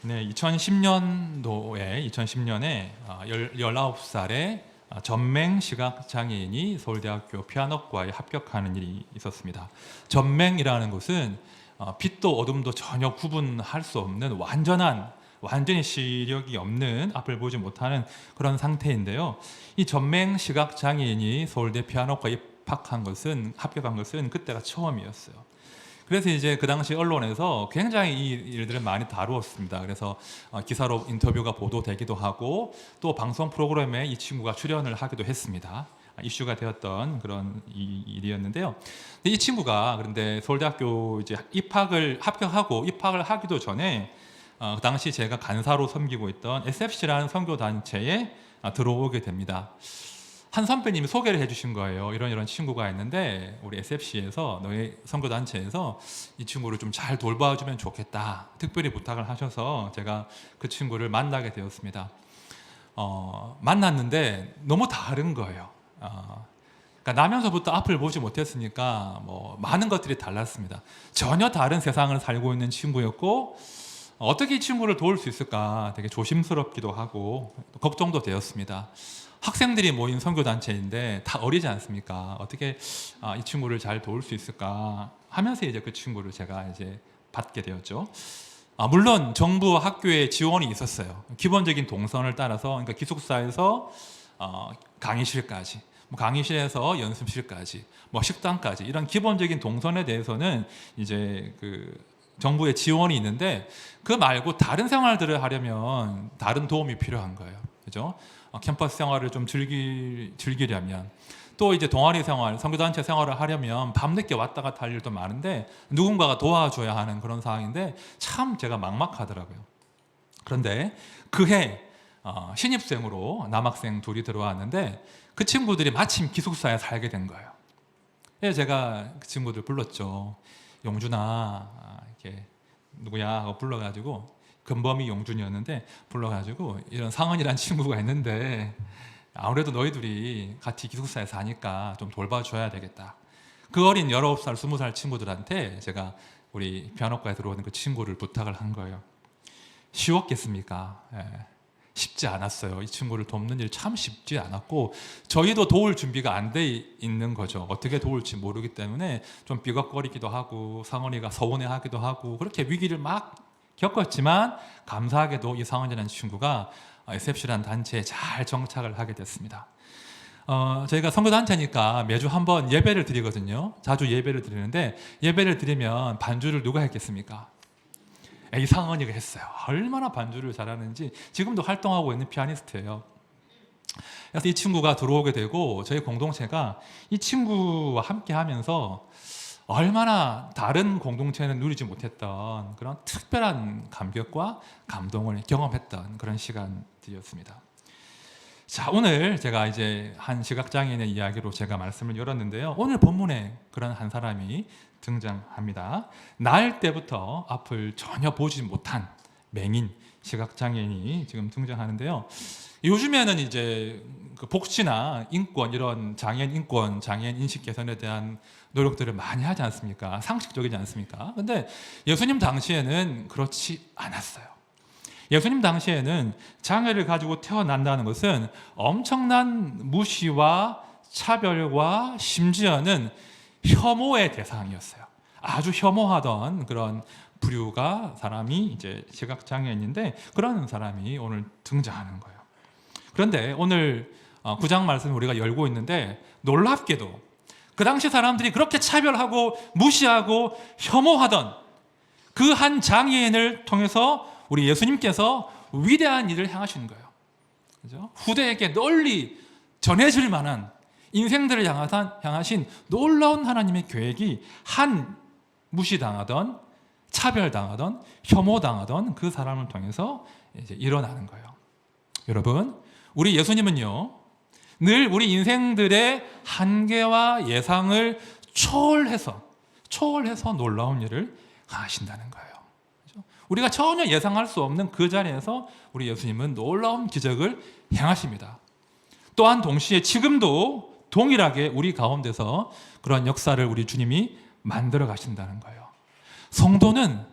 네, 2010년에 19살에 전맹 시각장애인이 서울대학교 피아노과에 합격하는 일이 있었습니다. 전맹이라는 것은 빛도 어둠도 전혀 구분할 수 없는 완전히 시력이 없는, 앞을 보지 못하는 그런 상태인데요. 이 전맹 시각장애인이 서울대 피아노과에 합격한 것은 그때가 처음이었어요. 그래서 이제 그 당시 언론에서 굉장히 이 일들을 많이 다루었습니다. 그래서 기사로 인터뷰가 보도되기도 하고 또 방송 프로그램에 이 친구가 출연을 하기도 했습니다. 이슈가 되었던 그런 일이었는데요. 이 친구가 그런데 서울대학교 이제 합격하고 입학을 하기도 전에 그 당시 제가 간사로 섬기고 있던 SFC라는 선교 단체에 들어오게 됩니다. 한 선배님이 소개를 해주신 거예요. 이런 친구가 있는데 우리 SFC에서 너희 선교단체에서 이 친구를 좀 잘 돌봐주면 좋겠다, 특별히 부탁을 하셔서 제가 그 친구를 만나게 되었습니다. 만났는데 너무 다른 거예요. 그러니까 나면서부터 앞을 보지 못했으니까 뭐 많은 것들이 달랐습니다. 전혀 다른 세상을 살고 있는 친구였고 어떻게 이 친구를 도울 수 있을까 되게 조심스럽기도 하고 걱정도 되었습니다. 학생들이 모인 선교단체인데 다 어리지 않습니까? 어떻게 이 친구를 잘 도울 수 있을까 하면서 이제 그 친구를 제가 이제 받게 되었죠. 물론 정부와 학교의 지원이 있었어요. 기본적인 동선을 따라서, 그러니까 기숙사에서 강의실까지, 강의실에서 연습실까지, 식당까지 이런 기본적인 동선에 대해서는 이제 그 정부의 지원이 있는데 그 말고 다른 생활들을 하려면 다른 도움이 필요한 거예요. 그죠? 캠퍼스 생활을 좀 즐기려면 또 이제 동아리 생활, 선교단체 생활을 하려면 밤늦게 왔다 갔다 할 일도 많은데 누군가가 도와줘야 하는 그런 상황인데 참 제가 막막하더라고요. 그런데 그해 신입생으로 남학생 둘이 들어왔는데 그 친구들이 마침 기숙사에 살게 된 거예요. 그래서 제가 그 친구들 불렀죠. 용준아, 이렇게 누구야 하고 불러가지고, 금범이 용준이었는데 불러가지고 이런 상은이라는 친구가 있는데 아무래도 너희들이 같이 기숙사에 사니까 좀 돌봐줘야 되겠다. 그 어린 19살, 20살 친구들한테 제가 우리 피아노과에 들어오는 그 친구를 부탁을 한 거예요. 쉬웠겠습니까? 쉽지 않았어요. 이 친구를 돕는 일 참 쉽지 않았고 저희도 도울 준비가 안 돼 있는 거죠. 어떻게 도울지 모르기 때문에 좀 삐걱거리기도 하고 상은이가 서운해하기도 하고 그렇게 위기를 막 겪었지만 감사하게도 이 상은이라는 친구가 SFC라는 단체에 잘 정착을 하게 됐습니다. 저희가 선교단체니까 매주 한 번 예배를 드리거든요. 자주 예배를 드리는데 예배를 드리면 반주를 누가 했겠습니까? 이상은이가 했어요. 얼마나 반주를 잘하는지 지금도 활동하고 있는 피아니스트예요. 그래서 이 친구가 들어오게 되고 저희 공동체가 이 친구와 함께 하면서 얼마나 다른 공동체는 누리지 못했던 그런 특별한 감격과 감동을 경험했던 그런 시간들이었습니다. 자, 오늘 제가 이제 한 시각장애인의 이야기로 제가 말씀을 열었는데요. 오늘 본문에 그런 한 사람이 등장합니다. 날 때부터 앞을 전혀 보지 못한 맹인 시각장애인이 지금 등장하는데요. 요즘에는 이제 그 복지나 인권, 이런 장애인 인권, 장애인 인식 개선에 대한 노력들을 많이 하지 않습니까? 상식적이지 않습니까? 근데 예수님 당시에는 그렇지 않았어요. 예수님 당시에는 장애를 가지고 태어난다는 것은 엄청난 무시와 차별과 심지어는 혐오의 대상이었어요. 아주 혐오하던 그런 부류가 사람이 이제 시각장애인인데 그런 사람이 오늘 등장하는 거예요. 그런데 오늘 9장 말씀을 우리가 열고 있는데 놀랍게도 그 당시 사람들이 그렇게 차별하고 무시하고 혐오하던 그 한 장애인을 통해서 우리 예수님께서 위대한 일을 행하시는 거예요. 그죠? 후대에게 널리 전해질 만한 인생들을 향하신 놀라운 하나님의 계획이 한 무시당하던 차별당하던 혐오당하던 그 사람을 통해서 이제 일어나는 거예요. 여러분, 우리 예수님은요 늘 우리 인생들의 한계와 예상을 초월해서 놀라운 일을 하신다는 거예요. 그렇죠? 우리가 전혀 예상할 수 없는 그 자리에서 우리 예수님은 놀라운 기적을 행하십니다. 또한 동시에 지금도 동일하게 우리 가운데서 그런 역사를 우리 주님이 만들어 가신다는 거예요. 성도는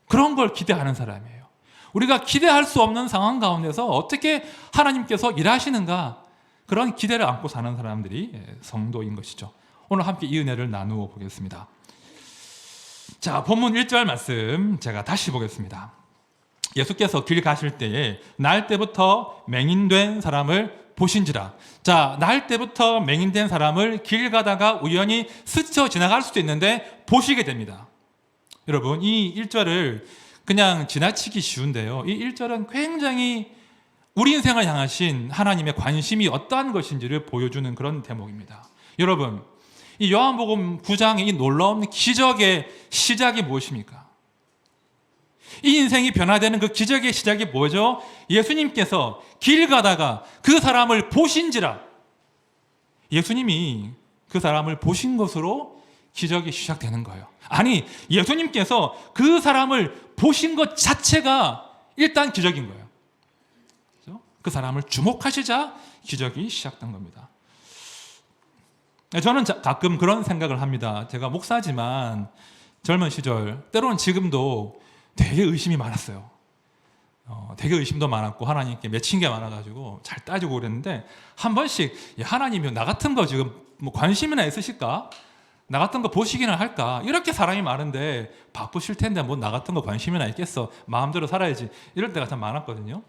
그런 걸 기대하는 사람이에요. 우리가 기대할 수 없는 상황 가운데서 어떻게 하나님께서 일하시는가, 그런 기대를 안고 사는 사람들이 성도인 것이죠. 오늘 함께 이 은혜를 나누어 보겠습니다. 자, 본문 1절 말씀 제가 다시 보겠습니다. 예수께서 길 가실 때에 날 때부터 맹인된 사람을 보신지라. 자, 날 때부터 맹인된 사람을 길 가다가 우연히 스쳐 지나갈 수도 있는데 보시게 됩니다. 여러분, 이 1절을 그냥 지나치기 쉬운데요, 이 1절은 굉장히 우리 인생을 향하신 하나님의 관심이 어떠한 것인지를 보여주는 그런 대목입니다. 여러분, 이 요한복음 9장의 이 놀라운 기적의 시작이 무엇입니까? 이 인생이 변화되는 그 기적의 시작이 뭐죠? 예수님께서 길 가다가 그 사람을 보신지라. 예수님이 그 사람을 보신 것으로 기적이 시작되는 거예요. 아니, 예수님께서 그 사람을 보신 것 자체가 일단 기적인 거예요. 그렇죠? 그 사람을 주목하시자 기적이 시작된 겁니다. 저는 가끔 그런 생각을 합니다. 제가 목사지만 젊은 시절, 때로는 지금도 되게 의심이 많았어요. 되게 의심도 많았고 하나님께 맺힌 게 많아가지고 잘 따지고 그랬는데, 한 번씩 하나님이 나 같은 거 지금 뭐 관심이나 있으실까? 나 같은 거 보시기나 할까? 이렇게 사람이 많은데 바쁘실 텐데 뭐 나 같은 거 관심이나 있겠어? 마음대로 살아야지. 이럴 때가 참 많았거든요.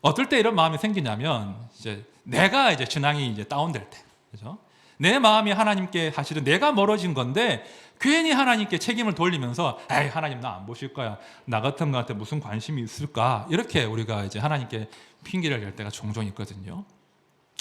어떨 때 이런 마음이 생기냐면, 이제 내가 신앙이 다운될 때, 그죠? 내 마음이 하나님께 사실은 내가 멀어진 건데 괜히 하나님께 책임을 돌리면서, 에이, 하나님 나 안 보실 거야, 나 같은 거한테 무슨 관심이 있을까, 이렇게 우리가 하나님께 핑계를 댈 때가 종종 있거든요.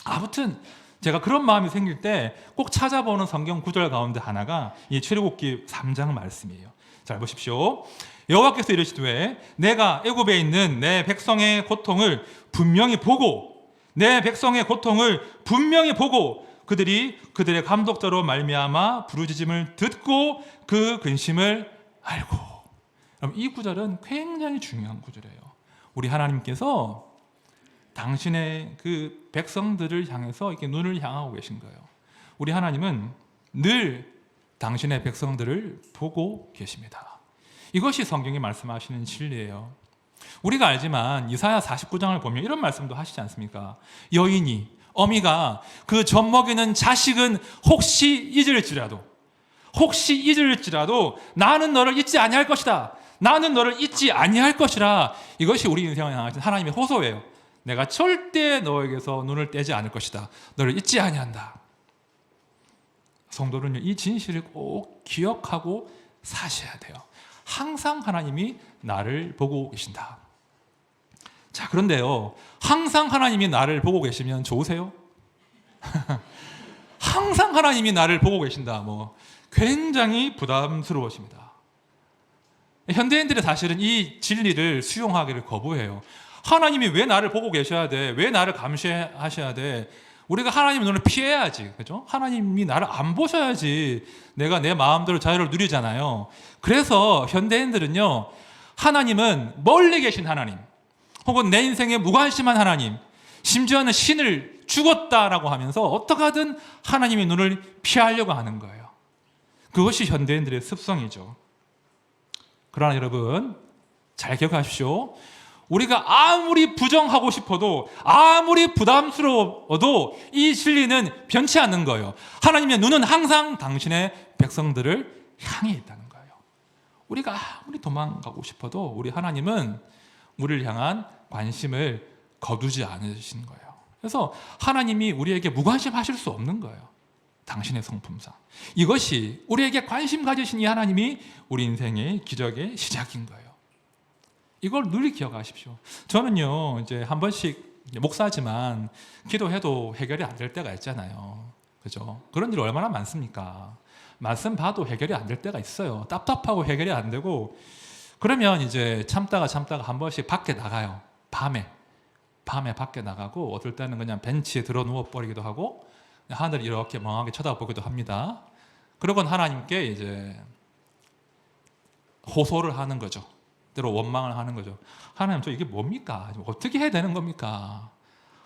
아무튼 제가 그런 마음이 생길 때 꼭 찾아보는 성경 구절 가운데 하나가 이 출애굽기 3장 말씀이에요. 잘 보십시오. 여호와께서 이르시되 내가 애굽에 있는 내 백성의 고통을 분명히 보고, 내 백성의 고통을 분명히 보고 그들이 그들의 감독자로 말미암아 부르짖음을 듣고 그 근심을 알고. 그럼 이 구절은 굉장히 중요한 구절이에요. 우리 하나님께서 당신의 그 백성들을 향해서 이렇게 눈을 향하고 계신 거예요. 우리 하나님은 늘 당신의 백성들을 보고 계십니다. 이것이 성경이 말씀하시는 진리예요. 우리가 알지만 이사야 49장을 보면 이런 말씀도 하시지 않습니까? 여인이, 어미가 그 젖먹이는 자식은 혹시 잊을지라도 나는 너를 잊지 아니할 것이다, 나는 너를 잊지 아니할 것이라. 이것이 우리 인생을 향하신 하나님의 호소예요. 내가 절대 너에게서 눈을 떼지 않을 것이다, 너를 잊지 아니한다. 성도는 이 진실을 꼭 기억하고 사셔야 돼요. 항상 하나님이 나를 보고 계신다. 자, 그런데요, 항상 하나님이 나를 보고 계시면 좋으세요? 항상 하나님이 나를 보고 계신다, 굉장히 부담스러워집니다. 현대인들이 사실은 이 진리를 수용하기를 거부해요. 하나님이 왜 나를 보고 계셔야 돼? 왜 나를 감시하셔야 돼? 우리가 하나님의 눈을 피해야지, 그죠? 하나님이 나를 안 보셔야지 내가 내 마음대로 자유를 누리잖아요. 그래서 현대인들은요, 하나님은 멀리 계신 하나님, 혹은 내 인생에 무관심한 하나님, 심지어는 신을 죽었다라고 하면서 어떻게 하든 하나님의 눈을 피하려고 하는 거예요. 그것이 현대인들의 습성이죠. 그러나 여러분, 잘 기억하십시오. 우리가 아무리 부정하고 싶어도, 아무리 부담스러워도 이 진리는 변치 않는 거예요. 하나님의 눈은 항상 당신의 백성들을 향해 있다는 거예요. 우리가 아무리 도망가고 싶어도 우리 하나님은 우리를 향한 관심을 거두지 않으시는 거예요. 그래서 하나님이 우리에게 무관심하실 수 없는 거예요. 당신의 성품상. 이것이 우리에게 관심 가지신 이 하나님이 우리 인생의 기적의 시작인 거예요. 이걸 늘 기억하십시오. 저는요, 한 번씩 목사지만 기도해도 해결이 안 될 때가 있잖아요. 그죠? 그런 일 얼마나 많습니까? 말씀 봐도 해결이 안 될 때가 있어요. 답답하고 해결이 안 되고, 그러면 참다가 한 번씩 밖에 나가요. 밤에 밖에 나가고, 어떨 때는 그냥 벤치에 들어 누워버리기도 하고, 하늘을 이렇게 멍하게 쳐다보기도 합니다. 그러곤 하나님께 호소를 하는 거죠. 때로 원망을 하는 거죠. 하나님, 저 이게 뭡니까? 어떻게 해야 되는 겁니까?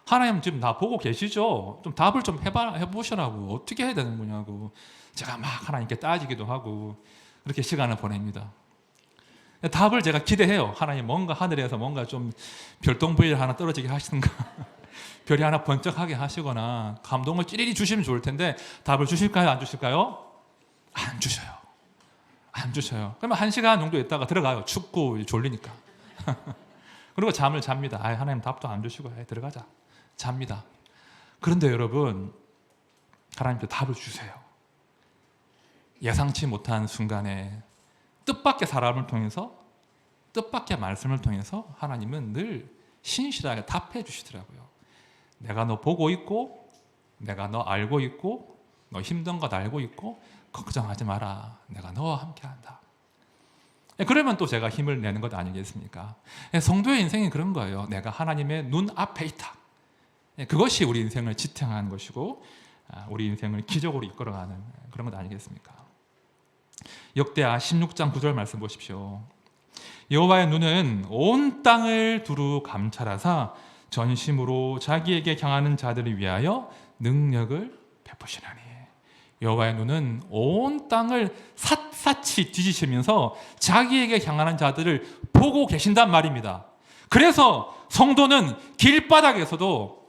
하나님, 지금 나 보고 계시죠? 좀 답을 좀 해보시라고. 어떻게 해야 되는 거냐고. 제가 막 하나님께 따지기도 하고, 그렇게 시간을 보냅니다. 답을 제가 기대해요. 하나님 뭔가 하늘에서 뭔가 좀 별똥별 하나 떨어지게 하시는가, 별이 하나 번쩍하게 하시거나 감동을 찌리리 주시면 좋을 텐데 답을 주실까요? 안 주실까요? 안 주셔요. 안 주셔요. 그러면 1시간 정도 있다가 들어가요. 춥고 졸리니까. 그리고 잠을 잡니다. 하나님 답도 안 주시고 들어가자. 잡니다. 그런데 여러분, 하나님께 답을 주세요. 예상치 못한 순간에 뜻밖의 사람을 통해서, 뜻밖의 말씀을 통해서 하나님은 늘 신실하게 답해 주시더라고요. 내가 너 보고 있고, 내가 너 알고 있고, 너 힘든 것 알고 있고, 걱정하지 마라. 내가 너와 함께한다. 그러면 또 제가 힘을 내는 것 아니겠습니까? 성도의 인생이 그런 거예요. 내가 하나님의 눈 앞에 있다. 그것이 우리 인생을 지탱하는 것이고 우리 인생을 기적으로 이끌어가는 그런 것 아니겠습니까? 역대하 16장 9절 말씀 보십시오. 여호와의 눈은 온 땅을 두루 감찰하사 전심으로 자기에게 향하는 자들을 위하여 능력을 베푸시나니. 여호와의 눈은 온 땅을 샅샅이 뒤지시면서 자기에게 향하는 자들을 보고 계신단 말입니다. 그래서 성도는 길바닥에서도,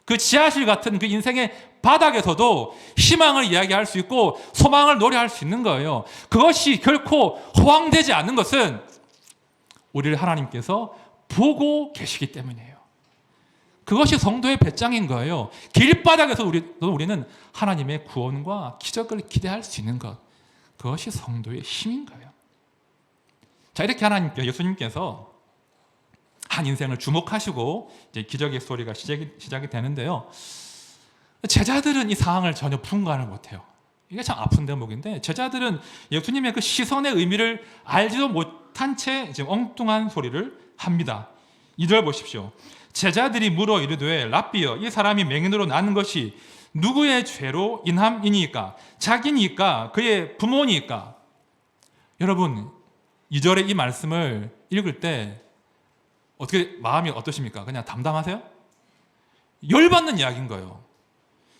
그 지하실 같은 그 인생의 바닥에서도 희망을 이야기할 수 있고 소망을 노래할 수 있는 거예요. 그것이 결코 허황되지 않는 것은 우리를 하나님께서 보고 계시기 때문이에요. 그것이 성도의 배짱인 거예요. 길바닥에서 우리는 하나님의 구원과 기적을 기대할 수 있는 것, 그것이 성도의 힘인 거예요. 자, 이렇게 예수님께서 한 인생을 주목하시고 이제 기적의 스토리가 시작이 되는데요. 제자들은 이 상황을 전혀 분간을 못해요. 이게 참 아픈 대목인데, 제자들은 예수님의 그 시선의 의미를 알지도 못한 채 지금 엉뚱한 소리를 합니다. 2절 보십시오. 제자들이 물어 이르되 랍비여, 이 사람이 맹인으로 나는 것이 누구의 죄로 인함이니까? 자기니까? 그의 부모니까? 여러분, 2절의 이 말씀을 읽을 때 어떻게 마음이 어떠십니까? 그냥 담담하세요? 열받는 이야기인 거예요.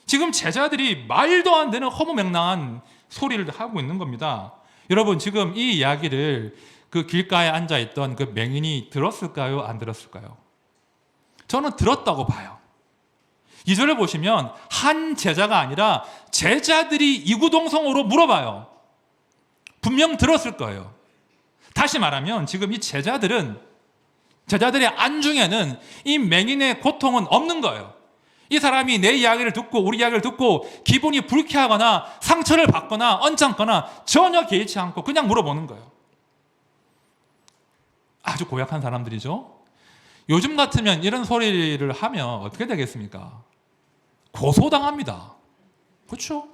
지금 제자들이 말도 안 되는 허무맹랑한 소리를 하고 있는 겁니다. 여러분, 지금 이 이야기를 그 길가에 앉아있던 그 맹인이 들었을까요? 안 들었을까요? 저는 들었다고 봐요. 2절을 보시면 한 제자가 아니라 제자들이 이구동성으로 물어봐요. 분명 들었을 거예요. 다시 말하면 지금 이 제자들의 안중에는 이 맹인의 고통은 없는 거예요. 이 사람이 내 이야기를 듣고 우리 이야기를 듣고 기분이 불쾌하거나 상처를 받거나 언짢거나 전혀 개의치 않고 그냥 물어보는 거예요. 아주 고약한 사람들이죠. 요즘 같으면 이런 소리를 하면 어떻게 되겠습니까? 고소당합니다. 그렇죠?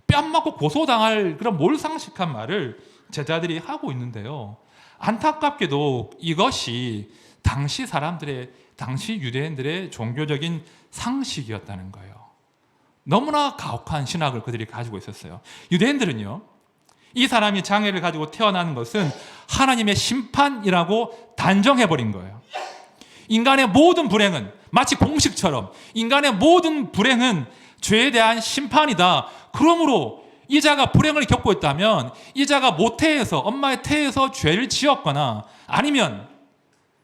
뺨 맞고 고소당할 그런 몰상식한 말을 제자들이 하고 있는데요. 안타깝게도 이것이 당시 유대인들의 종교적인 상식이었다는 거예요. 너무나 가혹한 신학을 그들이 가지고 있었어요. 유대인들은요, 이 사람이 장애를 가지고 태어나는 것은 하나님의 심판이라고 단정해버린 거예요. 인간의 모든 불행은 마치 공식처럼 인간의 모든 불행은 죄에 대한 심판이다. 그러므로 이 자가 불행을 겪고 있다면 이 자가 모태에서, 엄마의 태에서 죄를 지었거나 아니면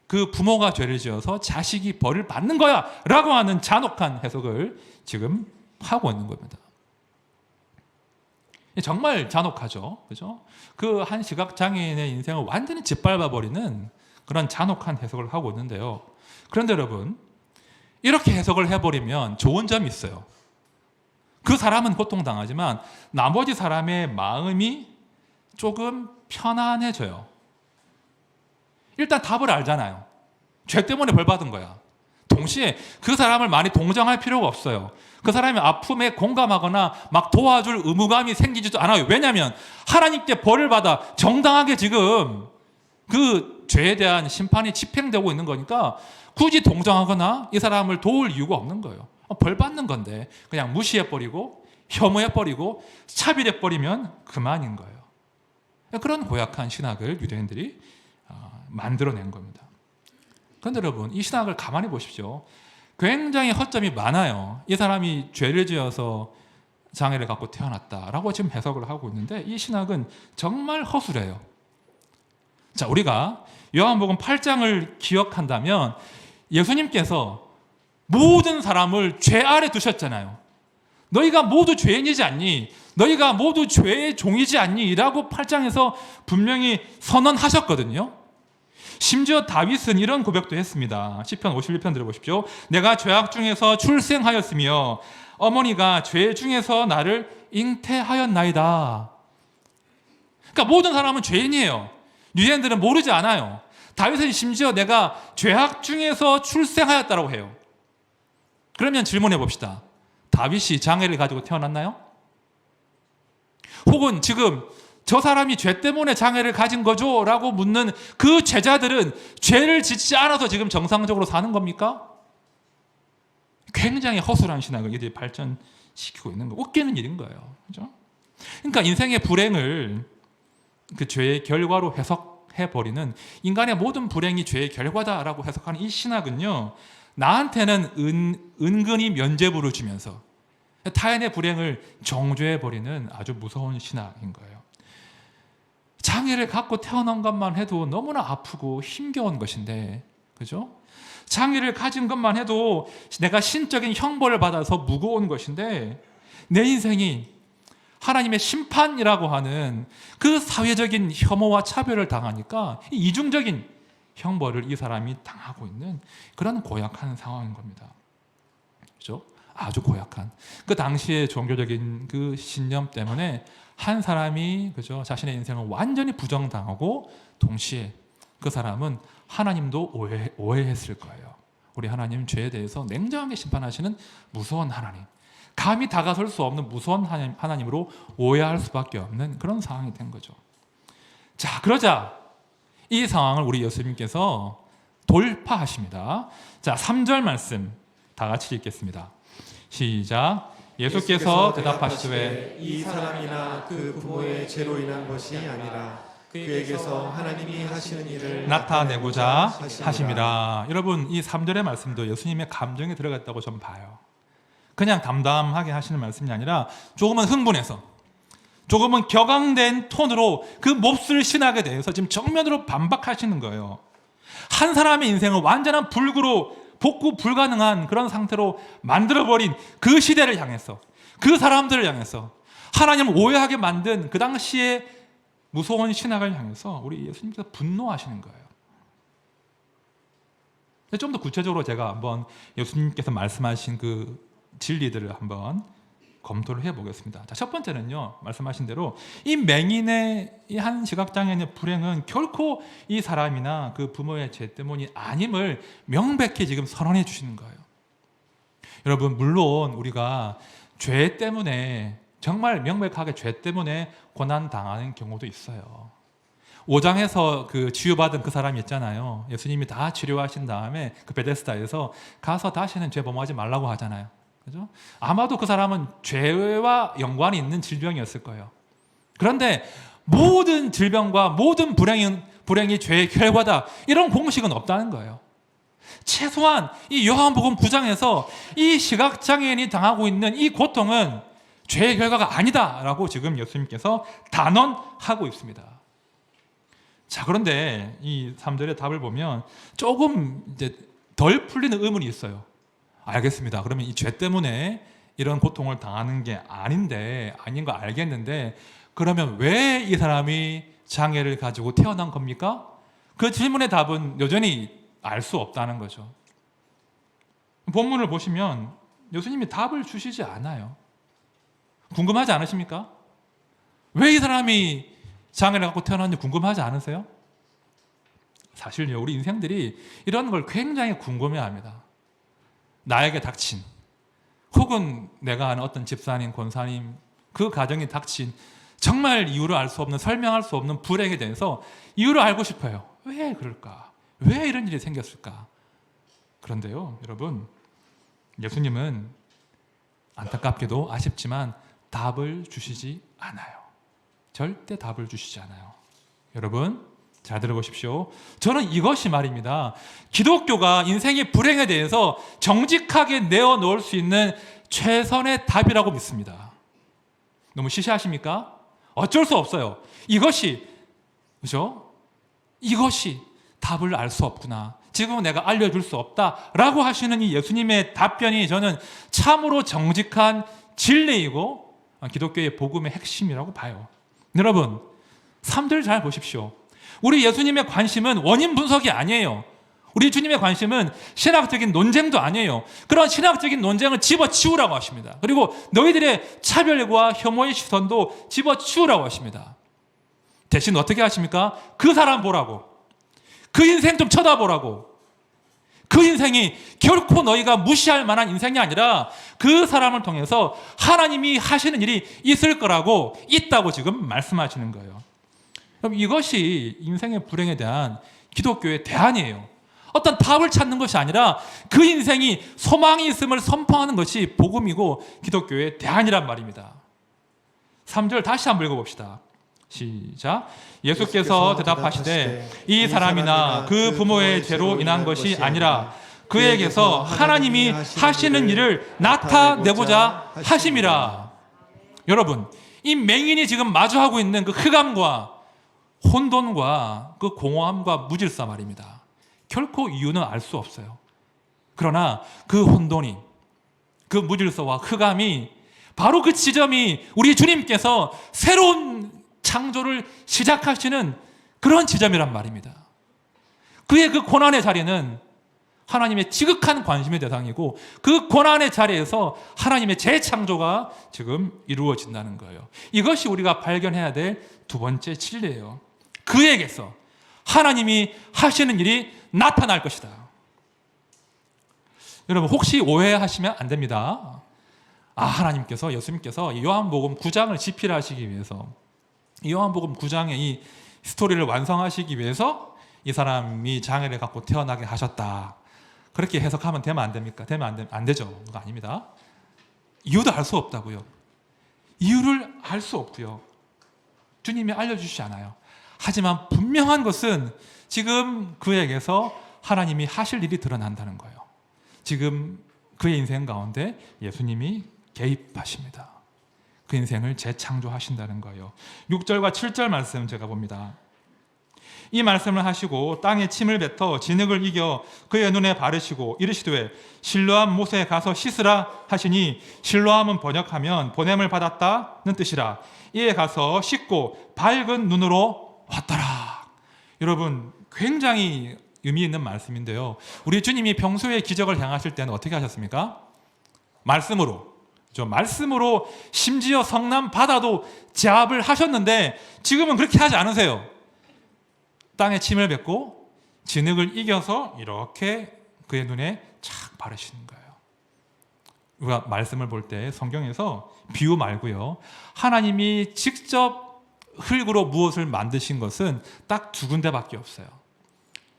그 부모가 죄를 지어서 자식이 벌을 받는 거야 라고 하는 잔혹한 해석을 지금 하고 있는 겁니다. 정말 잔혹하죠. 그죠? 그 한 시각장애인의 인생을 완전히 짓밟아버리는 그런 잔혹한 해석을 하고 있는데요. 그런데 여러분, 이렇게 해석을 해버리면 좋은 점이 있어요. 그 사람은 고통당하지만 나머지 사람의 마음이 조금 편안해져요. 일단 답을 알잖아요. 죄 때문에 벌 받은 거야. 동시에 그 사람을 많이 동정할 필요가 없어요. 그 사람의 아픔에 공감하거나 막 도와줄 의무감이 생기지도 않아요. 왜냐하면 하나님께 벌을 받아 정당하게 지금 그 죄에 대한 심판이 집행되고 있는 거니까 굳이 동정하거나 이 사람을 도울 이유가 없는 거예요. 벌 받는 건데 그냥 무시해버리고 혐오해버리고 차별해버리면 그만인 거예요. 그런 고약한 신학을 유대인들이 만들어낸 겁니다. 그런데 여러분, 이 신학을 가만히 보십시오. 굉장히 허점이 많아요. 이 사람이 죄를 지어서 장애를 갖고 태어났다라고 지금 해석을 하고 있는데 이 신학은 정말 허술해요. 자, 우리가 요한복음 8장을 기억한다면 예수님께서 모든 사람을 죄 아래 두셨잖아요. 너희가 모두 죄인이지 않니? 너희가 모두 죄의 종이지 않니? 라고 8장에서 분명히 선언하셨거든요. 심지어 다윗은 이런 고백도 했습니다. 시편 51편 들어보십시오. 내가 죄악 중에서 출생하였으며 어머니가 죄 중에서 나를 잉태하였나이다. 그러니까 모든 사람은 죄인이에요. 유대인들은 모르지 않아요. 다윗은 심지어 내가 죄악 중에서 출생하였다고 해요. 그러면 질문해 봅시다. 다윗이 장애를 가지고 태어났나요? 혹은 지금 저 사람이 죄 때문에 장애를 가진 거죠? 라고 묻는 그 제자들은 죄를 짓지 않아서 지금 정상적으로 사는 겁니까? 굉장히 허술한 신학을 이들이 발전시키고 있는 거, 웃기는 일인 거예요. 그죠? 그러니까 인생의 불행을 그 죄의 결과로 해석해버리는, 인간의 모든 불행이 죄의 결과다라고 해석하는 이 신학은요, 나한테는 은근히 면죄부를 주면서 타인의 불행을 정죄해버리는 아주 무서운 신학인 거예요. 장애를 갖고 태어난 것만 해도 너무나 아프고 힘겨운 것인데, 그죠? 장애를 가진 것만 해도 내가 신적인 형벌을 받아서 무거운 것인데, 내 인생이 하나님의 심판이라고 하는 그 사회적인 혐오와 차별을 당하니까 이중적인 형벌을 이 사람이 당하고 있는 그런 고약한 상황인 겁니다. 그죠? 아주 고약한. 그 당시의 종교적인 그 신념 때문에 한 사람이, 그죠, 자신의 인생을 완전히 부정당하고 동시에 그 사람은 하나님도 오해했을 거예요. 우리 하나님 죄에 대해서 냉정하게 심판하시는 무서운 하나님, 감히 다가설 수 없는 무서운 하나님으로 오해할 수밖에 없는 그런 상황이 된 거죠. 자, 그러자 이 상황을 우리 예수님께서 돌파하십니다. 자, 3절 말씀 다 같이 읽겠습니다. 시작. 예수께서 대답하시되 이 사람이나 그 부모의 죄로 인한 것이 아니라 그에게서 하나님이 하시는 일을 나타내고자 하심이라. 여러분, 이 3절의 말씀도 예수님의 감정이 들어갔다고 좀 봐요. 그냥 담담하게 하시는 말씀이 아니라 조금은 흥분해서, 조금은 격앙된 톤으로 그 몹쓸 신학에 대해서 지금 정면으로 반박하시는 거예요. 한 사람의 인생을 완전한 불구로 복구 불가능한 그런 상태로 만들어버린 그 시대를 향해서, 그 사람들을 향해서, 하나님을 오해하게 만든 그 당시에 무서운 신학을 향해서 우리 예수님께서 분노하시는 거예요. 좀 더 구체적으로 제가 한번 예수님께서 말씀하신 그 진리들을 한번 검토를 해보겠습니다. 자, 첫 번째는요, 말씀하신 대로 이 맹인의 이 한 시각장애인의 불행은 결코 이 사람이나 그 부모의 죄 때문이 아님을 명백히 지금 선언해 주시는 거예요. 여러분, 물론 우리가 죄 때문에, 정말 명백하게 죄 때문에 고난당하는 경우도 있어요. 5장에서 그 치유받은 그 사람이 있잖아요. 예수님이 다 치료하신 다음에 그 베데스다에서 가서 다시는 죄 범하지 말라고 하잖아요. 그죠? 아마도 그 사람은 죄와 연관이 있는 질병이었을 거예요. 그런데 모든 질병과 모든 불행이 죄의 결과다, 이런 공식은 없다는 거예요. 최소한 이 요한복음 9장에서 이 시각장애인이 당하고 있는 이 고통은 죄의 결과가 아니다라고 지금 예수님께서 단언하고 있습니다. 자, 그런데 이 3절의 답을 보면 조금 이제 덜 풀리는 의문이 있어요. 알겠습니다. 그러면 이 죄 때문에 이런 고통을 당하는 게 아닌 거 알겠는데, 그러면 왜 이 사람이 장애를 가지고 태어난 겁니까? 그 질문의 답은 여전히 알 수 없다는 거죠. 본문을 보시면 예수님이 답을 주시지 않아요. 궁금하지 않으십니까? 왜 이 사람이 장애를 갖고 태어났는지 궁금하지 않으세요? 사실요, 우리 인생들이 이런 걸 굉장히 궁금해합니다. 나에게 닥친, 혹은 내가 아는 어떤 집사님, 권사님, 그 가정에 닥친 정말 이유를 알 수 없는, 설명할 수 없는 불행에 대해서 이유를 알고 싶어요. 왜 그럴까? 왜 이런 일이 생겼을까? 그런데요, 여러분, 예수님은 안타깝게도 아쉽지만 답을 주시지 않아요. 절대 답을 주시지 않아요. 여러분, 잘 들어보십시오. 저는 이것이 말입니다, 기독교가 인생의 불행에 대해서 정직하게 내어놓을 수 있는 최선의 답이라고 믿습니다. 너무 시시하십니까? 어쩔 수 없어요. 이것이, 그죠? 이것이 답을 알 수 없구나. 지금은 내가 알려줄 수 없다라고 하시는 이 예수님의 답변이 저는 참으로 정직한 진리이고 기독교의 복음의 핵심이라고 봐요. 여러분, 삶들 잘 보십시오. 우리 예수님의 관심은 원인 분석이 아니에요. 우리 주님의 관심은 신학적인 논쟁도 아니에요. 그런 신학적인 논쟁을 집어치우라고 하십니다. 그리고 너희들의 차별과 혐오의 시선도 집어치우라고 하십니다. 대신 어떻게 하십니까? 그 사람 보라고. 그 인생 좀 쳐다보라고. 그 인생이 결코 너희가 무시할 만한 인생이 아니라 그 사람을 통해서 하나님이 하시는 일이 있을 거라고, 있다고 지금 말씀하시는 거예요. 그럼 이것이 인생의 불행에 대한 기독교의 대안이에요. 어떤 답을 찾는 것이 아니라 그 인생이 소망이 있음을 선포하는 것이 복음이고 기독교의 대안이란 말입니다. 3절 다시 한번 읽어봅시다. 시작. 예수께서 대답하시되 이 사람이나 그 부모의 죄로 인한 것이 아니라 그에게서 하나님이 하시는 일을 나타내고자 하심이라. 여러분, 이 맹인이 지금 마주하고 있는 그 흑암과 혼돈과 그 공허함과 무질서 말입니다. 결코 이유는 알 수 없어요. 그러나 그 혼돈이, 그 무질서와 흑암이 바로 그 지점이 우리 주님께서 새로운 창조를 시작하시는 그런 지점이란 말입니다. 그의 그 고난의 자리는 하나님의 지극한 관심의 대상이고 그 고난의 자리에서 하나님의 재창조가 지금 이루어진다는 거예요. 이것이 우리가 발견해야 될 두 번째 진리예요. 그에게서 하나님이 하시는 일이 나타날 것이다. 여러분, 혹시 오해하시면 안 됩니다. 하나님께서, 예수님께서 요한복음 9장을 집필하시기 위해서, 이 요한복음 9장의 이 스토리를 완성하시기 위해서 이 사람이 장애를 갖고 태어나게 하셨다. 그렇게 해석하면 되면 안 됩니까? 되면 안 되죠. 그거 아닙니다. 이유도 알 수 없다고요. 이유를 알 수 없고요. 주님이 알려주시지 않아요. 하지만 분명한 것은 지금 그에게서 하나님이 하실 일이 드러난다는 거예요. 지금 그의 인생 가운데 예수님이 개입하십니다. 그 인생을 재창조하신다는 거예요. 6절과 7절 말씀 제가 봅니다. 이 말씀을 하시고 땅에 침을 뱉어 진흙을 이겨 그의 눈에 바르시고 이르시되 실로암 못에 가서 씻으라 하시니, 실로암은 번역하면 보냄을 받았다는 뜻이라. 이에 가서 씻고 밝은 눈으로 왔더라. 여러분, 굉장히 의미 있는 말씀인데요. 우리 주님이 평소에 기적을 행하실 때는 어떻게 하셨습니까? 말씀으로, 말씀으로 심지어 성남 바다도 제압을 하셨는데 지금은 그렇게 하지 않으세요. 땅에 침을 뱉고 진흙을 이겨서 이렇게 그의 눈에 착 바르시는 거예요. 우리가 말씀을 볼 때 성경에서 비유 말고요, 하나님이 직접 흙으로 무엇을 만드신 것은 딱 두 군데밖에 없어요.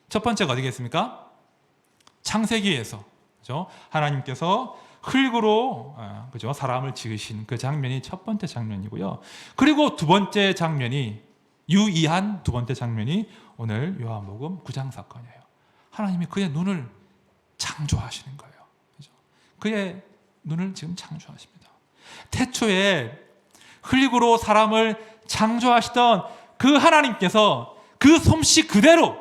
첫 번째가 어디겠습니까? 창세기에서, 그죠? 하나님께서 흙으로, 그죠? 사람을 지으신 그 장면이 첫 번째 장면이고요. 그리고 두 번째 장면이, 유의한 두 번째 장면이 오늘 요한복음 9장 사건이에요. 하나님이 그의 눈을 창조하시는 거예요. 그죠? 그의 눈을 지금 창조하십니다. 태초에 흙으로 사람을 창조하시던 그 하나님께서 그 솜씨 그대로,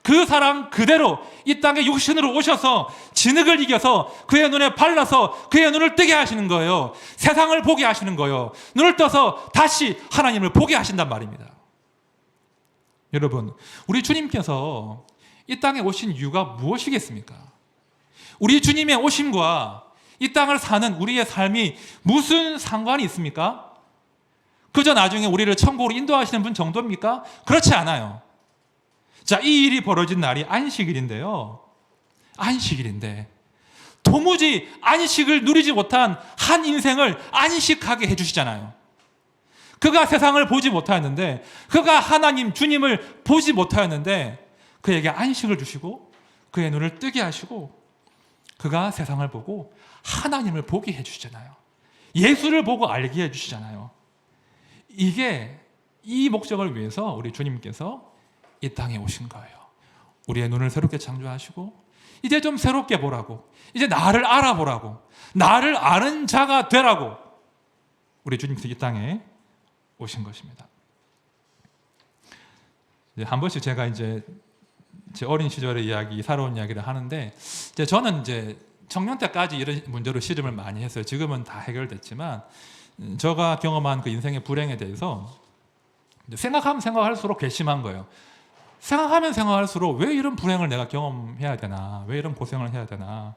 그 사람 그대로 이 땅에 육신으로 오셔서 진흙을 이겨서 그의 눈에 발라서 그의 눈을 뜨게 하시는 거예요. 세상을 보게 하시는 거예요. 눈을 떠서 다시 하나님을 보게 하신단 말입니다. 여러분, 우리 주님께서 이 땅에 오신 이유가 무엇이겠습니까? 우리 주님의 오심과 이 땅을 사는 우리의 삶이 무슨 상관이 있습니까? 그저 나중에 우리를 천국으로 인도하시는 분 정도입니까? 그렇지 않아요. 자, 이 일이 벌어진 날이 안식일인데요. 안식일인데 도무지 안식을 누리지 못한 한 인생을 안식하게 해주시잖아요. 그가 세상을 보지 못하였는데, 그가 하나님 주님을 보지 못하였는데 그에게 안식을 주시고 그의 눈을 뜨게 하시고 그가 세상을 보고 하나님을 보게 해주시잖아요. 예수를 보고 알게 해주시잖아요. 이게, 이 목적을 위해서 우리 주님께서 이 땅에 오신 거예요. 우리의 눈을 새롭게 창조하시고 이제 좀 새롭게 보라고, 이제 나를 알아보라고, 나를 아는 자가 되라고 우리 주님께서 이 땅에 오신 것입니다. 이제 한 번씩 제가 이제 제 어린 시절의 이야기, 살아온 이야기를 하는데, 이제 저는 이제 청년 때까지 이런 문제로 씨름을 많이 했어요. 지금은 다 해결됐지만 제가 경험한 그 인생의 불행에 대해서 생각하면 생각할수록 괘씸한 거예요. 생각하면 생각할수록 왜 이런 불행을 내가 경험해야 되나, 왜 이런 고생을 해야 되나.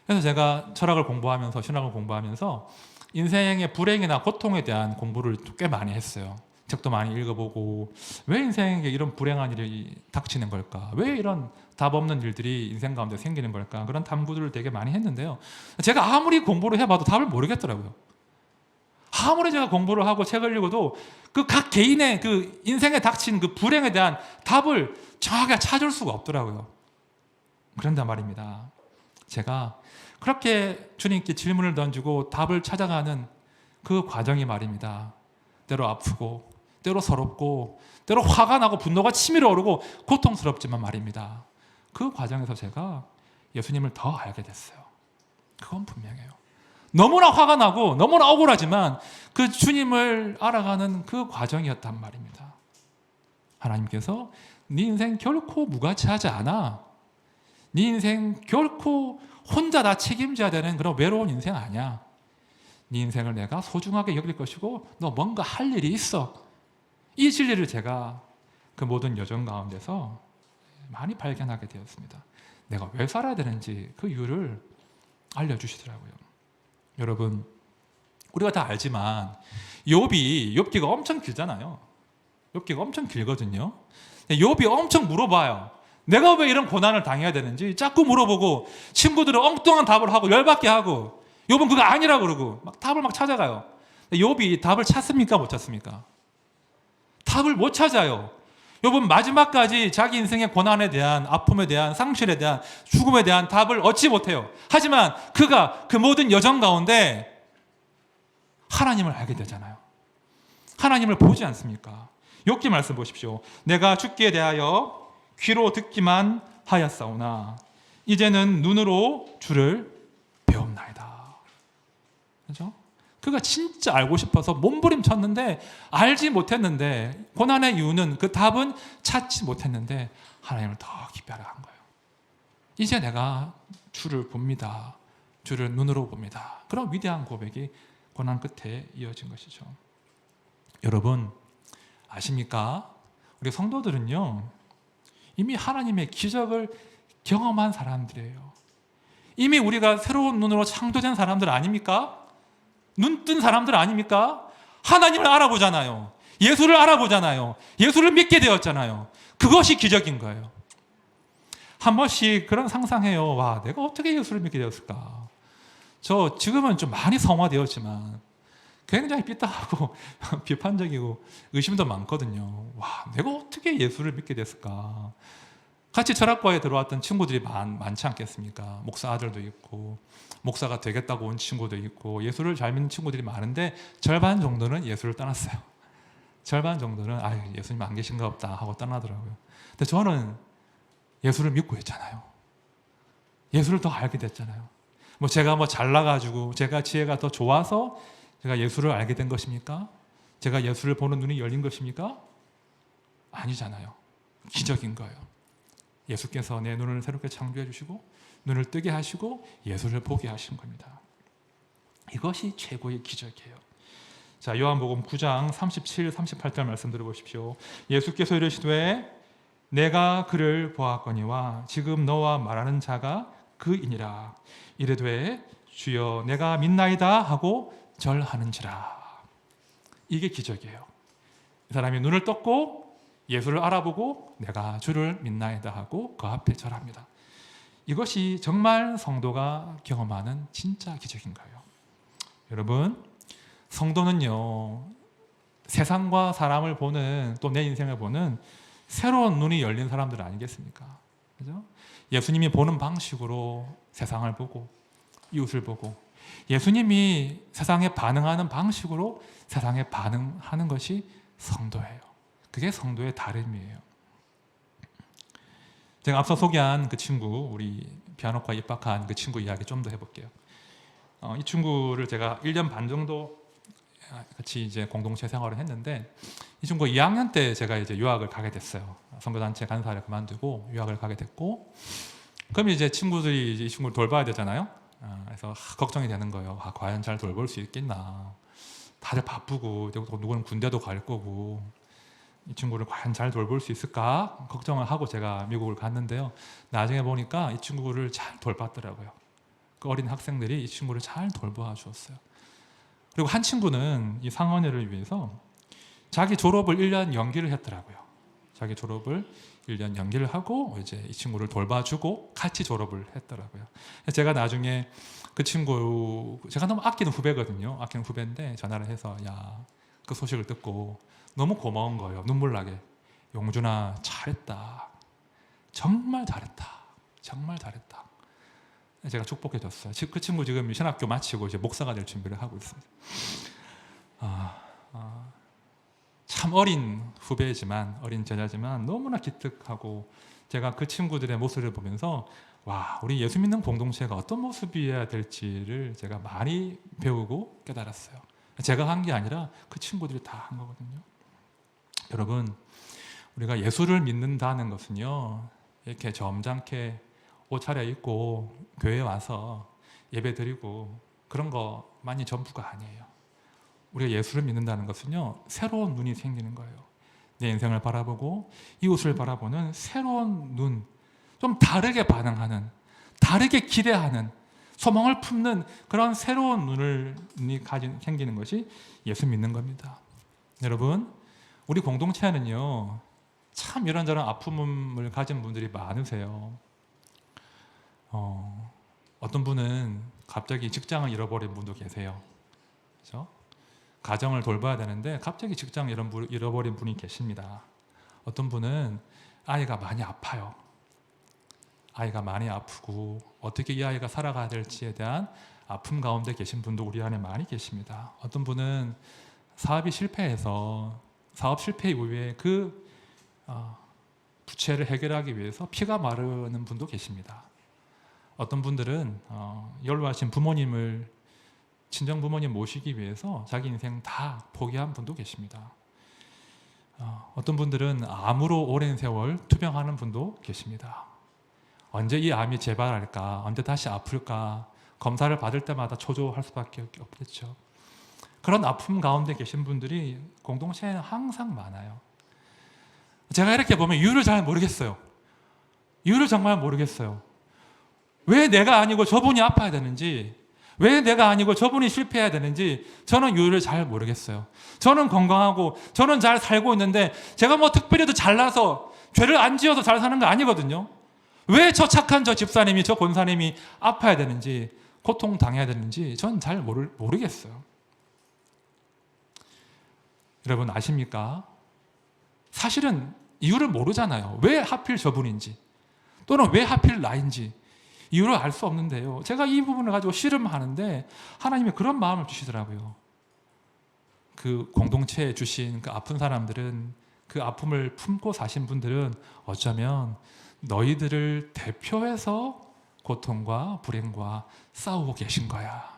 그래서 제가 철학을 공부하면서, 신학을 공부하면서 인생의 불행이나 고통에 대한 공부를 꽤 많이 했어요. 책도 많이 읽어보고, 왜 인생에 이런 불행한 일이 닥치는 걸까, 왜 이런 답 없는 일들이 인생 가운데 생기는 걸까, 그런 탐구들을 되게 많이 했는데요, 제가 아무리 공부를 해봐도 답을 모르겠더라고요. 아무리 제가 공부를 하고 책을 읽어도 그 각 개인의 그 인생에 닥친 그 불행에 대한 답을 정확하게 찾을 수가 없더라고요. 그런데 말입니다, 제가 그렇게 주님께 질문을 던지고 답을 찾아가는 그 과정이 말입니다, 때로 아프고, 때로 서럽고, 때로 화가 나고 분노가 치밀어 오르고 고통스럽지만 말입니다, 그 과정에서 제가 예수님을 더 알게 됐어요. 그건 분명해요. 너무나 화가 나고 너무나 억울하지만 그 주님을 알아가는 그 과정이었단 말입니다. 하나님께서 네 인생 결코 무가치하지 않아. 네 인생 결코 혼자 다 책임져야 되는 그런 외로운 인생 아니야. 네 인생을 내가 소중하게 여길 것이고 너 뭔가 할 일이 있어. 이 진리를 제가 그 모든 여정 가운데서 많이 발견하게 되었습니다. 내가 왜 살아야 되는지 그 이유를 알려주시더라고요. 여러분, 우리가 다 알지만 욥기가 엄청 길잖아요. 욥기가 엄청 길거든요. 욥이 엄청 물어봐요. 내가 왜 이런 고난을 당해야 되는지 자꾸 물어보고, 친구들은 엉뚱한 답을 하고 열받게 하고, 욥은 그거 아니라고 그러고 막 답을 막 찾아가요. 욥이 답을 찾습니까, 못 찾습니까? 답을 못 찾아요. 욥은 마지막까지 자기 인생의 고난에 대한, 아픔에 대한, 상실에 대한, 죽음에 대한 답을 얻지 못해요. 하지만 그가 그 모든 여정 가운데 하나님을 알게 되잖아요. 하나님을 보지 않습니까? 욥기 말씀 보십시오. 내가 죽기에 대하여 귀로 듣기만 하였사오나 이제는 눈으로 주를 배움나이다. 그렇죠? 그가 진짜 알고 싶어서 몸부림쳤는데 알지 못했는데, 고난의 이유는, 그 답은 찾지 못했는데 하나님을 더 깊이 알아간 거예요. 이제 내가 주를 봅니다. 주를 눈으로 봅니다. 그런 위대한 고백이 고난 끝에 이어진 것이죠. 여러분 아십니까? 우리 성도들은요, 이미 하나님의 기적을 경험한 사람들이에요. 이미 우리가 새로운 눈으로 창조된 사람들 아닙니까? 눈뜬 사람들 아닙니까? 하나님을 알아보잖아요. 예수를 알아보잖아요. 예수를 믿게 되었잖아요. 그것이 기적인 거예요. 한 번씩 그런 상상해요. 와, 내가 어떻게 예수를 믿게 되었을까? 저 지금은 좀 많이 성화되었지만 굉장히 삐딱하고 비판적이고 의심도 많거든요. 와, 내가 어떻게 예수를 믿게 됐을까? 같이 철학과에 들어왔던 친구들이 많지 않겠습니까? 목사 아들도 있고, 목사가 되겠다고 온 친구도 있고, 예수를 잘 믿는 친구들이 많은데 절반 정도는 예수를 떠났어요. 절반 정도는 예수님 안 계신가 없다 하고 떠나더라고요. 근데 저는 예수를 믿고 있잖아요. 예수를 더 알게 됐잖아요. 제가 잘나가지고 제가 지혜가 더 좋아서 제가 예수를 알게 된 것입니까? 제가 예수를 보는 눈이 열린 것입니까? 아니잖아요. 기적인 거예요. 예수께서 내 눈을 새롭게 창조해 주시고 눈을 뜨게 하시고 예수를 보게 하신 겁니다. 이것이 최고의 기적이에요. 자, 요한복음 9장 37, 38절 말씀 들어보십시오. 예수께서 이르시되 내가 그를 보았거니와 지금 너와 말하는 자가 그이니라. 이르되 주여 내가 믿나이다 하고 절하는지라. 이게 기적이에요. 이 사람이 눈을 떴고 예수를 알아보고 내가 주를 믿나이다 하고 그 앞에 절합니다. 이것이 정말 성도가 경험하는 진짜 기적인 거예요. 여러분, 성도는요, 세상과 사람을 보는, 또 내 인생을 보는 새로운 눈이 열린 사람들 아니겠습니까? 그죠? 예수님이 보는 방식으로 세상을 보고 이웃을 보고, 예수님이 세상에 반응하는 방식으로 세상에 반응하는 것이 성도예요. 그게 성도의 다름이에요. 제가 앞서 소개한 그 친구, 우리 피아노과 입학한 그 친구 이야기 좀 더 해볼게요. 이 친구를 제가 1년 반 정도 같이 이제 공동체 생활을 했는데 이 친구가 2학년 때 제가 이제 유학을 가게 됐어요. 선교단체 간사를 그만두고 유학을 가게 됐고, 그럼 이제 친구들이 이제 이 친구를 돌봐야 되잖아요. 그래서 걱정이 되는 거예요. 과연 잘 돌볼 수 있겠나. 다들 바쁘고 누구는 군대도 갈 거고 이 친구를 과연 잘 돌볼 수 있을까 걱정을 하고 제가 미국을 갔는데요. 나중에 보니까 이 친구를 잘 돌봤더라고요. 그 어린 학생들이 이 친구를 잘 돌봐 주었어요. 그리고 한 친구는 이 상원회를 위해서 자기 졸업을 1년 연기를 했더라고요. 자기 졸업을 1년 연기를 하고 이제 이 친구를 돌봐주고 같이 졸업을 했더라고요. 제가 나중에 그 친구, 제가 너무 아끼는 후배거든요. 아끼는 후배인데 전화를 해서 그 소식을 듣고 너무 고마운 거예요. 눈물 나게. 용준아, 잘했다. 정말 잘했다. 정말 잘했다. 제가 축복해 줬어요. 그 친구 지금 신학교 마치고 이제 목사가 될 준비를 하고 있습니다. 참 어린 후배지만, 어린 제자지만 너무나 기특하고, 제가 그 친구들의 모습을 보면서 와, 우리 예수 믿는 공동체가 어떤 모습이어야 될지를 제가 많이 배우고 깨달았어요. 제가 한 게 아니라 그 친구들이 다 한 거거든요. 여러분, 우리가 예수를 믿는다는 것은요, 이렇게 점잖게 옷 차려입고 교회에 와서 예배 드리고 그런 것만이 전부가 아니에요. 우리가 예수를 믿는다는 것은요, 새로운 눈이 생기는 거예요. 내 인생을 바라보고 이웃을 바라보는 새로운 눈, 좀 다르게 반응하는, 다르게 기대하는, 소망을 품는 그런 새로운 눈이 생기는 것이 예수 믿는 겁니다. 여러분, 우리 공동체는요, 참 이런저런 아픔을 가진 분들이 많으세요. 어떤 분은 갑자기 직장을 잃어버린 분도 계세요. 그렇죠? 가정을 돌봐야 되는데 갑자기 직장을 잃어버린 분이 계십니다. 어떤 분은 아이가 많이 아파요. 아이가 많이 아프고 어떻게 이 아이가 살아가야 될지에 대한 아픔 가운데 계신 분도 우리 안에 많이 계십니다. 어떤 분은 사업이 실패해서 사업 실패 이후에 그 부채를 해결하기 위해서 피가 마르는 분도 계십니다. 어떤 분들은 연로하신 부모님을, 친정 부모님 모시기 위해서 자기 인생 다 포기한 분도 계십니다. 어떤 분들은 암으로 오랜 세월 투병하는 분도 계십니다. 언제 이 암이 재발할까, 언제 다시 아플까, 검사를 받을 때마다 초조할 수밖에 없겠죠. 그런 아픔 가운데 계신 분들이 공동체에는 항상 많아요. 제가 이렇게 보면 이유를 잘 모르겠어요. 이유를 정말 모르겠어요. 왜 내가 아니고 저분이 아파야 되는지, 왜 내가 아니고 저분이 실패해야 되는지 저는 이유를 잘 모르겠어요. 저는 건강하고 저는 잘 살고 있는데 제가 뭐 특별히 더 잘나서 죄를 안 지어서 잘 사는 거 아니거든요. 왜 저 착한 저 집사님이, 저 권사님이 아파야 되는지, 고통당해야 되는지 저는 잘 모르겠어요. 여러분 아십니까? 사실은 이유를 모르잖아요. 왜 하필 저분인지, 또는 왜 하필 나인지 이유를 알 수 없는데요. 제가 이 부분을 가지고 씨름하는데 하나님이 그런 마음을 주시더라고요. 그 공동체에 주신 그 아픈 사람들은, 그 아픔을 품고 사신 분들은 어쩌면 너희들을 대표해서 고통과 불행과 싸우고 계신 거야.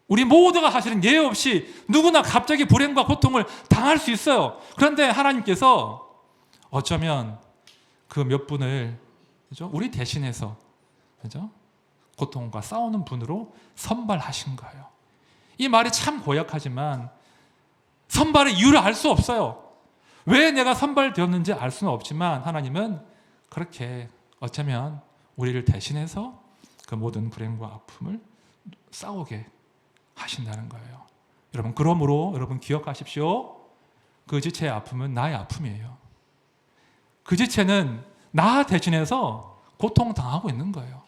우리 모두가 사실은 예외 없이 누구나 갑자기 불행과 고통을 당할 수 있어요. 그런데 하나님께서 어쩌면 그 몇 분을, 그죠? 우리 대신해서, 그죠? 고통과 싸우는 분으로 선발하신 거예요. 이 말이 참 고약하지만 선발의 이유를 알 수 없어요. 왜 내가 선발되었는지 알 수는 없지만 하나님은 그렇게 어쩌면 우리를 대신해서 그 모든 불행과 아픔을 싸우게 하신다는 거예요. 여러분, 그러므로 여러분 기억하십시오. 그 지체의 아픔은 나의 아픔이에요. 그 지체는 나 대신해서 고통당하고 있는 거예요.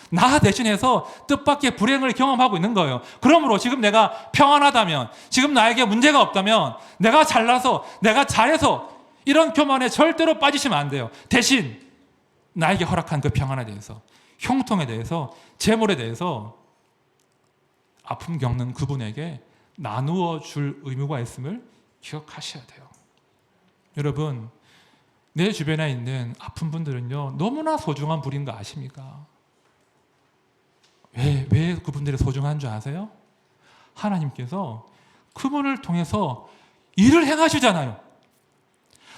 나 대신해서 뜻밖의 불행을 경험하고 있는 거예요. 그러므로 지금 내가 평안하다면, 지금 나에게 문제가 없다면, 내가 잘나서, 내가 잘해서 이런 교만에 절대로 빠지시면 안 돼요. 대신 나에게 허락한 그 평안에 대해서, 형통에 대해서, 재물에 대해서 아픔 겪는 그분에게 나누어 줄 의무가 있음을 기억하셔야 돼요. 여러분, 내 주변에 있는 아픈 분들은요, 너무나 소중한 분인 거 아십니까? 왜 그분들이 소중한 줄 아세요? 하나님께서 그분을 통해서 일을 행하시잖아요.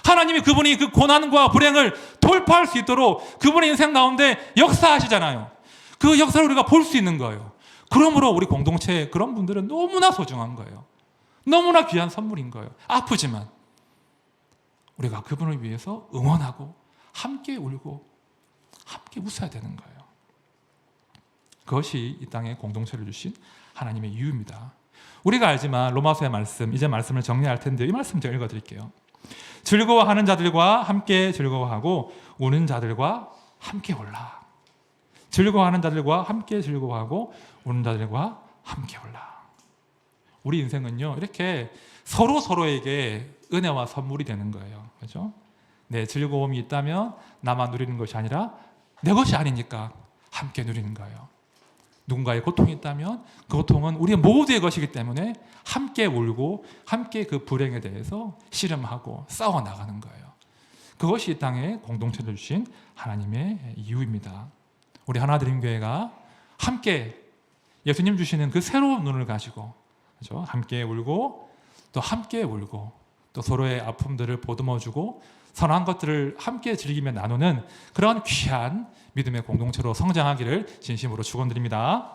하나님이 그분이 그 고난과 불행을 돌파할 수 있도록 그분의 인생 가운데 역사하시잖아요. 그 역사를 우리가 볼 수 있는 거예요. 그러므로 우리 공동체에 그런 분들은 너무나 소중한 거예요. 너무나 귀한 선물인 거예요. 아프지만 우리가 그분을 위해서 응원하고 함께 울고 함께 웃어야 되는 거예요. 그것이 이 땅에 공동체를 주신 하나님의 이유입니다. 우리가 알지만 로마서의 말씀, 이제 말씀을 정리할 텐데요. 이 말씀 제가 읽어드릴게요. 즐거워하는 자들과 함께 즐거워하고 우는 자들과 함께 울라. 즐거워하는 자들과 함께 즐거워하고 우는 자들과 함께 울라. 우리 인생은요, 이렇게 서로에게 은혜와 선물이 되는 거예요. 그렇죠? 내 즐거움이 있다면 나만 누리는 것이 아니라 내 것이 아니니까 함께 누리는 거예요. 누군가의 고통이 있다면 그 고통은 우리 모두의 것이기 때문에 함께 울고 함께 그 불행에 대해서 씨름하고 싸워 나가는 거예요. 그것이 이 땅에 공동체를 주신 하나님의 이유입니다. 우리 하나드림교회가 함께 예수님 주시는 그 새로운 눈을 가지고, 그렇죠? 함께 울고 또 함께 울고 또 서로의 아픔들을 보듬어주고 선한 것들을 함께 즐기며 나누는 그런 귀한 믿음의 공동체로 성장하기를 진심으로 축원드립니다.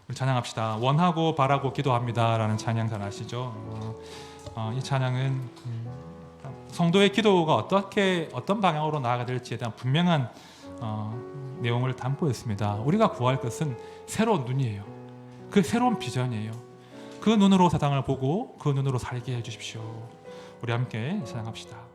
우리 찬양합시다. 원하고 바라고 기도합니다라는 찬양 잘 아시죠? 이 찬양은 성도의 기도가 어떤 방향으로 나아가야 될지에 대한 분명한 내용을 담고 있습니다. 우리가 구할 것은 새로운 눈이에요. 그 새로운 비전이에요. 그 눈으로 세상을 보고 그 눈으로 살게 해주십시오. 우리 함께 찬양합시다.